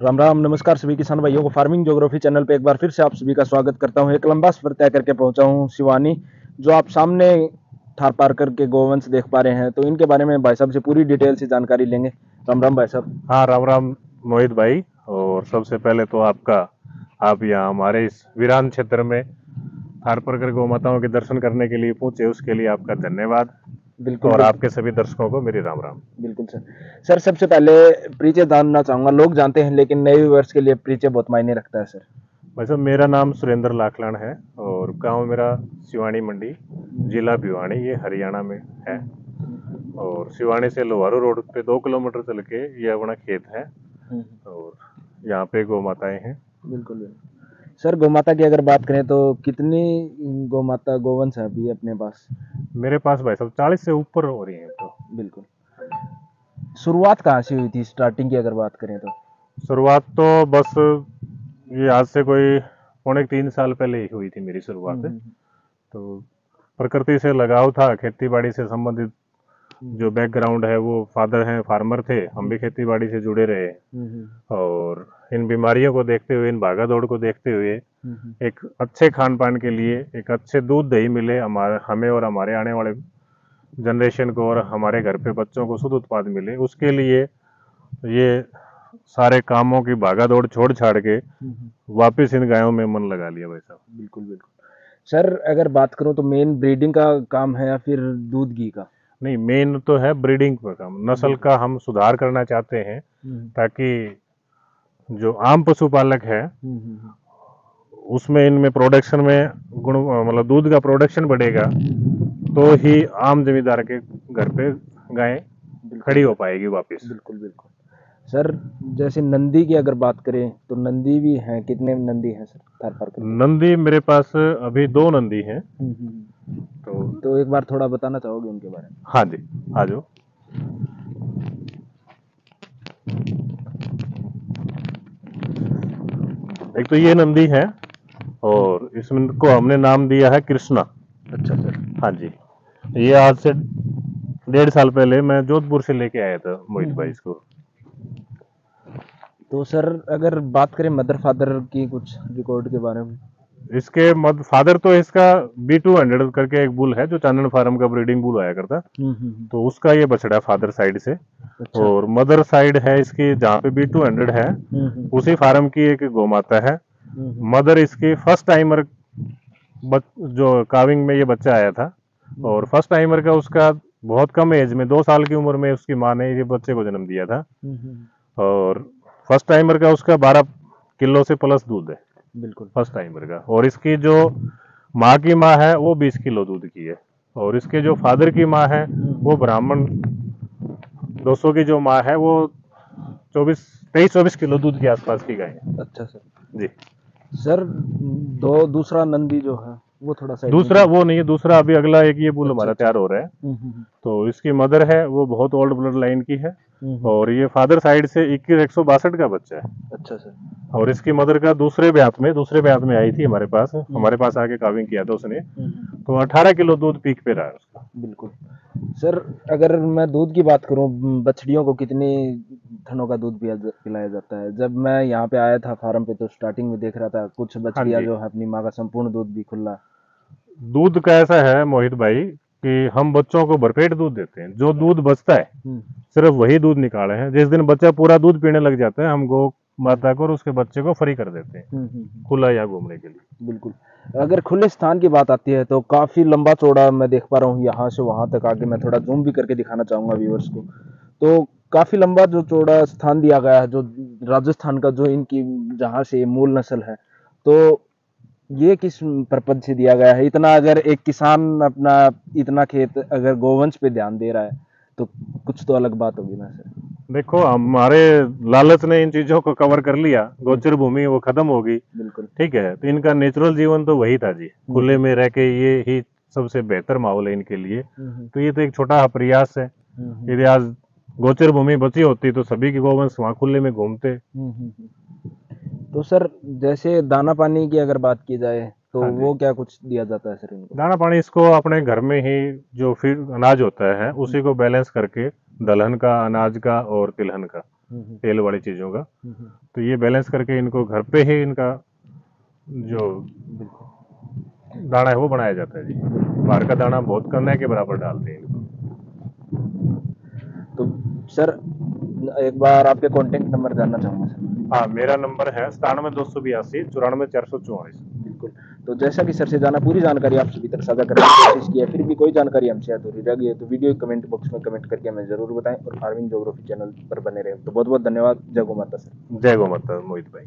राम राम नमस्कार सभी किसान भाइयों को फार्मिंग ज्योग्राफी चैनल पे एक बार फिर से आप सभी का स्वागत करता हूं। एक लंबा सफर तय करके पहुंचा हूं शिवानी, जो आप सामने थार पार करके गोवंश देख पा रहे हैं। तो इनके बारे में भाई साहब से पूरी डिटेल से जानकारी लेंगे। राम राम भाई साहब। हाँ, राम राम मोहित भाई। और सबसे पहले तो आप यहाँ हमारे इस वीरान क्षेत्र में थारपरकर गौ माताओं के दर्शन करने के लिए पहुंचे, उसके लिए आपका धन्यवाद। बिल्कुल और बिल्कुल। आपके सभी दर्शकों को मेरी राम राम। बिल्कुल सर। सर सबसे पहले परिचय जानना चाहूंगा। लोग जानते हैं लेकिन नए व्यूअर्स के लिए परिचय बहुत मायने रखता है सर। भाई साहब, मेरा नाम सुरेंद्र लाखलान है और गांव मेरा सिवानी मंडी, जिला भिवानी, ये हरियाणा में है। और सिवानी से लोहारू रोड पे 2 किलोमीटर चल के ये अपना खेत है और यहाँ पे गौ माताएं हैं। बिल्कुल बिल्कुल। सर गौमाता की अगर बात करें तो कितनी गौमाता गोवंश है अभी अपने पास? मेरे पास भाई साहब 40 से ऊपर हो रही हैं तो। बिल्कुल। शुरुआत कहाँ से हुई थी, स्टार्टिंग की अगर बात करें तो? शुरुआत तो बस ये आज से कोई 3 साल पहले ही हुई थी मेरी शुरुआत। तो प्रकृति से लगाव था, खेती बाड़ी से संबंधित जो बैकग्राउंड है, वो फादर हैं फार्मर थे, हम भी खेती बाड़ी से जुड़े रहे। और इन बीमारियों को देखते हुए, इन भागा दौड़ को देखते हुए, एक अच्छे खान पान के लिए, एक अच्छे दूध दही मिले हमें और हमारे आने वाले जनरेशन को, और हमारे घर पे बच्चों को शुद्ध उत्पाद मिले, उसके लिए ये सारे कामों की भागा दौड़ छोड़ छाड़ के वापस इन गायों में मन लगा लिया भाई साहब। बिल्कुल बिल्कुल। सर अगर बात करूं तो मेन ब्रीडिंग का काम है या फिर दूध घी का? नहीं, मेन तो है ब्रीडिंग का काम। नस्ल का हम सुधार करना चाहते हैं ताकि जो आम पशुपालक है उसमें, इनमें प्रोडक्शन में गुण, मतलब दूध का प्रोडक्शन बढ़ेगा तो ही आम जमींदार के घर पे गाय खड़ी हो पाएगी वापस। बिल्कुल बिल्कुल। सर जैसे नंदी की अगर बात करें तो नंदी भी हैं, कितने नंदी हैं सर थार पार करके? नंदी मेरे पास अभी 2 नंदी हैं। तो एक बार थोड़ा बताना चाहोगे उनके बारे में? हाँ जी, आ जाओ। एक तो ये नंदी है और इसमें को हमने नाम दिया है कृष्णा। अच्छा सर। हाँ जी, ये आज से 1.5 साल पहले मैं जोधपुर से लेके आया था मोहित भाई इसको। तो सर अगर बात करें मदर फादर की कुछ रिकॉर्ड के बारे में? इसके मद फादर तो इसका B200 करके एक बुल है जो चांदन फार्म का ब्रीडिंग बुल आया करता, तो उसका ये बछड़ा है फादर साइड से। अच्छा। और मदर साइड है इसकी, जहाँ पे B200 है उसी फार्म की एक गौ माता है। मदर इसकी फर्स्ट टाइमर जो काविंग में ये बच्चा आया था, और फर्स्ट टाइमर का उसका बहुत कम एज में 2 साल की उम्र में उसकी माँ ने ये बच्चे को जन्म दिया था। और फर्स्ट टाइमर का उसका 12 किलो से प्लस दूध है। बिल्कुल। फर्स्ट टाइमर का। और इसकी जो माँ की माँ है वो 20 किलो दूध की है। और इसके जो फादर की माँ है वो ब्राह्मण 200 की जो माँ है वो 23-24 किलो दूध के आसपास की गाय है। अच्छा सर जी। सर। दूसरा नंदी जो है वो थोड़ा सा दूसरा वो नहीं है, दूसरा अभी अगला एक ये बुल हमारा अच्छा। तैयार हो रहा है। तो इसकी मदर है वो बहुत ओल्ड ब्लड लाइन की है। और ये फादर साइड से 2162 का बच्चा है। अच्छा सर। और इसकी मदर का दूसरे ब्यात में आई थी हमारे पास आके काविंग किया था उसने। तो 18 किलो दूध पीक पे रहा है उसका। बिल्कुल। सर अगर मैं दूध की बात करूं, बछड़ियों को कितनी थनों का दूध पिलाया जाता है? जब मैं यहाँ पे आया था फार्म पे तो स्टार्टिंग में देख रहा था कुछ हाँ बछड़ियां जी, जो है अपनी माँ का संपूर्ण दूध भी खुला। दूध का ऐसा है मोहित भाई कि हम बच्चों को भरपेट दूध देते हैं। जो दूध बचता है सिर्फ वही दूध निकाले हैं। जिस दिन बच्चा पूरा दूध पीने लग जाता है, हम गौ माता को और उसके बच्चे को फ्री कर देते हैं खुला या घूमने के लिए। बिल्कुल। अगर खुले स्थान की बात आती है तो काफी लंबा चौड़ा मैं देख पा रहा हूँ। यहाँ से वहां तक आगे मैं थोड़ा जूम भी करके दिखाना चाहूंगा व्यूअर्स को। तो काफी लंबा जो चौड़ा स्थान दिया गया है, जो राजस्थान का जो इनकी जहाँ से मूल नस्ल है, तो ये किस पर्पज से दिया गया है इतना? अगर एक किसान अपना इतना खेत अगर गोवंश पे ध्यान दे रहा है तो कुछ तो अलग बात होगी ना सर? देखो, हमारे लालच ने इन चीजों को कवर कर लिया, गोचर भूमि वो खत्म होगी। बिल्कुल। ठीक है, तो इनका नेचुरल जीवन तो वही था जी, खुले में रह के ये ही सबसे बेहतर माहौल है इनके लिए। तो ये तो एक छोटा प्रयास है। यदि आज गोचर भूमि बची होती तो सभी के गोवंश वहां खुले में घूमते। तो सर जैसे दाना पानी की अगर बात की जाए तो हाँ जी, वो क्या कुछ दिया जाता है सर इनको? दाना पानी इसको अपने घर में ही जो फिर अनाज होता है उसी को बैलेंस करके, दलहन का, अनाज का और तिलहन का, तेल वाली चीज़ों का। तो ये बैलेंस करके इनको घर पे ही इनका जो दाना है वो बनाया जाता है जी। बाहर का दाना बहुत करने के बराबर डालते हैं इनको। तो सर एक बार आपके कॉन्टेक्ट नंबर जानना चाहूँगा सर। हाँ, मेरा नंबर है 97-282-94-444। बिल्कुल। तो जैसा कि सर से जाना पूरी जानकारी आप सभी तक साझा करने की कोशिश की है, फिर भी कोई जानकारी हमसे अधूरी रह गई है तो वीडियो कमेंट बॉक्स में कमेंट करके हमें ज़रूर बताएं और फार्मिंग ज्योग्राफी चैनल पर बने रहें। तो बहुत बहुत धन्यवाद। जय गौ माता सर। जय गौ माता मोहित भाई।